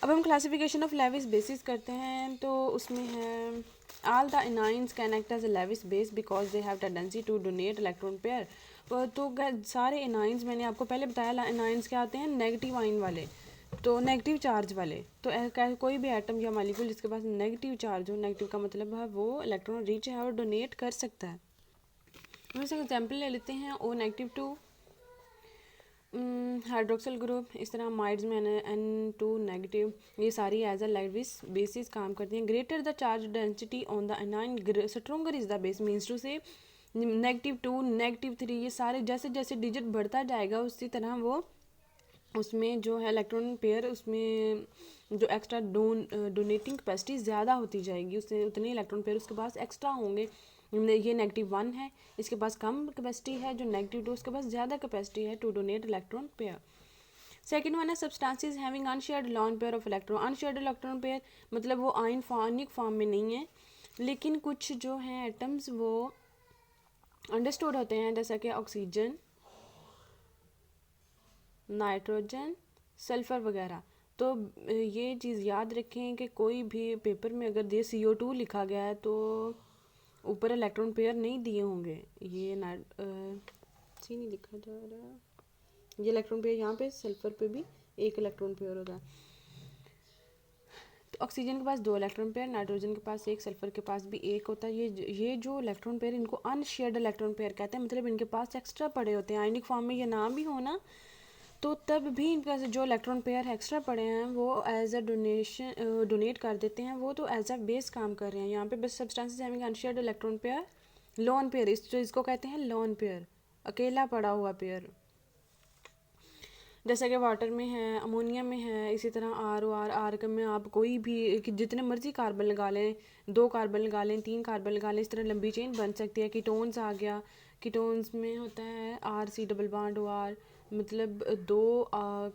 अब हम classification of Levi's basis करते हैं, तो उसमें है all the anions can act as a Lewis base because they have tendency to donate electron pair. तो सारे एनाइंस, मैंने आपको पहले बताया एनाइंस क्या होते हैं, नेगेटिव आइन वाले, तो नेगेटिव चार्ज वाले। तो कोई भी एटम या मॉलिक्यूल जिसके पास नेगेटिव चार्ज हो, नेगेटिव का मतलब है वो इलेक्ट्रॉन रिच है और डोनेट कर सकता है। हम इसका एग्जाम्पल ले लेते हैं, O negative two hydroxyl group, इस तरह माइड्स में N2 नेगेटिव, ये सारी एज अ लेविस बेसिस काम करती हैं। Greater the charge density on the anion stronger is the base, means to say -2 -3, ये सारे जैसे जैसे डिजिट बढ़ता जाएगा उसी तरह वो उसमें जो है इलेक्ट्रॉन पेयर, उसमें जो एक्स्ट्रा डोनेटिंग कैपेसिटी ज़्यादा होती जाएगी, उससे उतने इलेक्ट्रॉन पेयर उसके पास एक्स्ट्रा होंगे। ये -1 है, इसके पास कम कैपेसिटी है, जो -2 उसके पास ज़्यादा कैपेसिटी है to donate electron pair. Second one है substances having unshared lone pair of electron. Unshared electron pair मतलब वो आयनिक फॉर्म में नहीं है, लेकिन कुछ जो हैं एटम्स वो अंडरस्टूड होते हैं, जैसा कि ऑक्सीजन, नाइट्रोजन, सल्फ़र वगैरह। तो ये चीज़ याद रखें कि कोई भी पेपर में अगर ये CO2 लिखा गया है तो ऊपर इलेक्ट्रॉन पेयर नहीं दिए होंगे, ये सी नहीं लिखा जा रहा, ये इलेक्ट्रॉन पेयर यहाँ पे सल्फ़र पे भी एक इलेक्ट्रॉन पेयर होगा। तो ऑक्सीजन के पास 2 इलेक्ट्रॉन पेयर, नाइट्रोजन के पास 1, सल्फ़र के पास भी 1 होता है। ये जो इलेक्ट्रॉन पेयर, इनको अनशेयर्ड इलेक्ट्रॉन पेयर कहते हैं, मतलब इनके पास एक्स्ट्रा पड़े होते हैं। आयनिक फॉर्म में ये ना भी होना तो तब भी इनका जो इलेक्ट्रॉन पेयर एक्स्ट्रा पड़े हैं वो एज अ डोनेट कर देते हैं, वो तो एज अ बेस काम कर रहे हैं। यहाँ पे बस substances having unshared electron pair, lone pair, इसको कहते हैं लोन पेयर, अकेला पड़ा हुआ पेयर। जैसा कि वाटर में है, अमोनिया में है, इसी तरह आर में आप कोई भी जितने मर्जी कार्बन लगा लें, 2 कार्बन लगा लें, 3 कार्बन लगा लें, इस तरह लंबी चेन बन सकती है। कीटोन्स आ गया, कीटोन्स में होता है RC डबल बॉन्ड OR, मतलब 2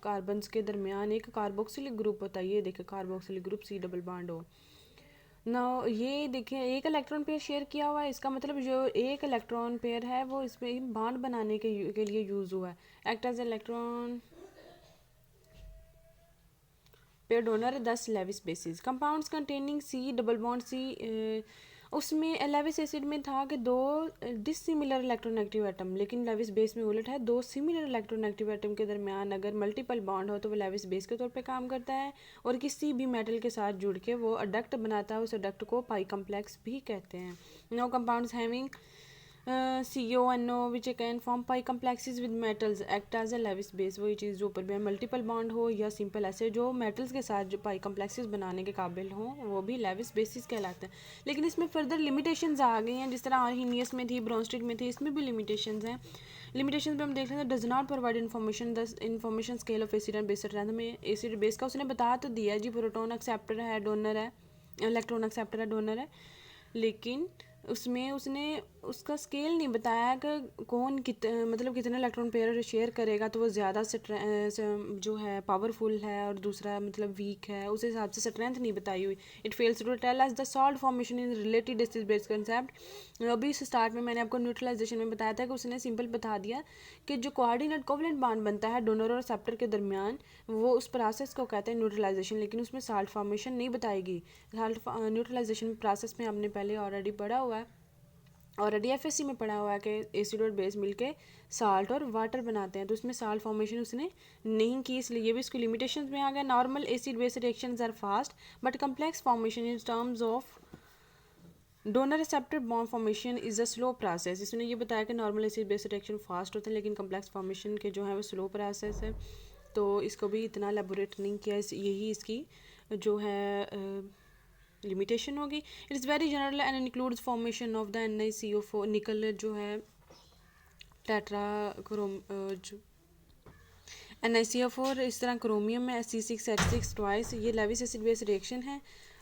कार्बन्स के दरमियान एक कार्बोक्सिलिक ग्रुप होता है। ये देखें carboxylic group C double bond O ना, ये देखें एक इलेक्ट्रॉन पेयर शेयर किया हुआ है, इसका मतलब जो एक इलेक्ट्रॉन पेयर है वो इसमें बॉन्ड बनाने के लिए यूज़ हुआ है। Act as electron pair donor 10 Lewis bases. Compounds containing C double bond C, उसमें लेविस एसिड में था कि 2 डिसिमिलर इलेक्ट्रोनेगेटिव एटम, लेकिन लेविस बेस में उलट है, 2 सिमिलर इलेक्ट्रोनेगेटिव एटम के दरमियान अगर मल्टीपल बॉन्ड हो तो वो लेविस बेस के तौर पे काम करता है, और किसी भी मेटल के साथ जुड़ के वो अडक्ट बनाता है, उस अडक्ट को पाई कम्प्लेक्स भी कहते हैं। No compounds having CONO which can form pi complexes with metals act as a Lewis base। वही चीज़ जो ऊपर में मल्टीपल बॉन्ड हो या सिंपल ऐसे जो मेटल्स के साथ जो पाई कम्प्लेक्सेस बनाने के काबिल हों वो भी लेविस बेसिस कहलाते हैं। लेकिन इसमें फर्दर लिमिटेशंस आ गई हैं, जिस तरह आर्हीनियस में थी, ब्रोंस्टेड में थी, इसमें भी लिमिटेशंस हैं। लिमिटेशंस पे हम देख लेते हैं, does not provide information the information scale of acid and base strength. हमें एसिड बेस का उसने बता तो दिया है जी, प्रोटॉन एक्सेप्टर है, डोनर है, इलेक्ट्रॉन एक्सेप्टर है, डोनर है, लेकिन उसमें उसने उसका स्केल नहीं बताया कि कौन मतलब कितने इलेक्ट्रॉन पेयर शेयर करेगा तो वो ज़्यादा जो है पावरफुल है और दूसरा मतलब वीक है, उस हिसाब से स्ट्रेंथ नहीं बताई हुई। It fails to tell us the salt formation in related acid base concept. अभी स्टार्ट में मैंने आपको न्यूट्रलाइजेशन में बताया था कि उसने सिंपल बता दिया कि जो कोऑर्डिनेट कोवलेंट बॉन्ड बनता है डोनर और एक्सेप्टर के दरमियान, वो उस प्रोसेस को कहते हैं न्यूट्रलाइजेशन, लेकिन उसमें साल्ट फॉर्मेशन नहीं बताएगी। साल्ट न्यूट्रलाइजेशन प्रोसेस में हमने पहले ऑलरेडी पढ़ा हुआ है, ऑलरेडी FSC में पढ़ा हुआ है कि एसिड और बेस मिलके साल्ट और वाटर बनाते हैं, तो उसमें साल्ट फॉर्मेशन उसने नहीं की, इसलिए ये भी इसकी लिमिटेशंस में आ गया। Normal acid base reactions are fast but complex formation in terms of donor receptor bond formation is a slow process. इसने ये बताया कि normal acid base reaction fast होते हैं, लेकिन कम्प्लेक्स फॉर्मेशन के जो है वो स्लो प्रोसेस है, तो इसको भी इतना एलेबोरेट नहीं किया, यही इसकी जो है लिमिटेशन होगी। It is very general and includes formation of the NiCO4, निकल जो है टेट्रा क्रोम जो NiCO4, इस तरह क्रोमियम में C6H6 ट्वाइस, ये लेविस एसिड बेस रिएक्शन है।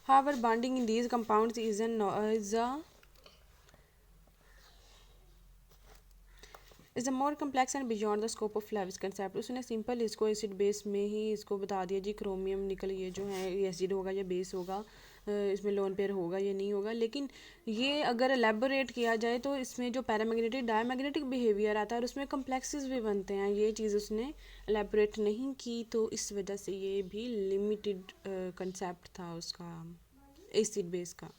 However bonding in these compounds is a more complex and beyond the scope of Lewis concept. उसने सिंपल इसको एसिड बेस में ही इसको बता दिया जी, क्रोमियम निकल ये जो है ये एसिड होगा या बेस होगा, इसमें लोन पेयर होगा या नहीं होगा, लेकिन ये अगर एलेबोरेट किया जाए तो इसमें जो पैरामैग्नेटिक डायमैग्नेटिक बिहेवियर आता है और उसमें कम्प्लेक्सेस भी बनते हैं, ये चीज़ उसने एलेबोरेट नहीं की, तो इस वजह से ये भी लिमिटेड कंसेप्ट था उसका एसिड बेस का।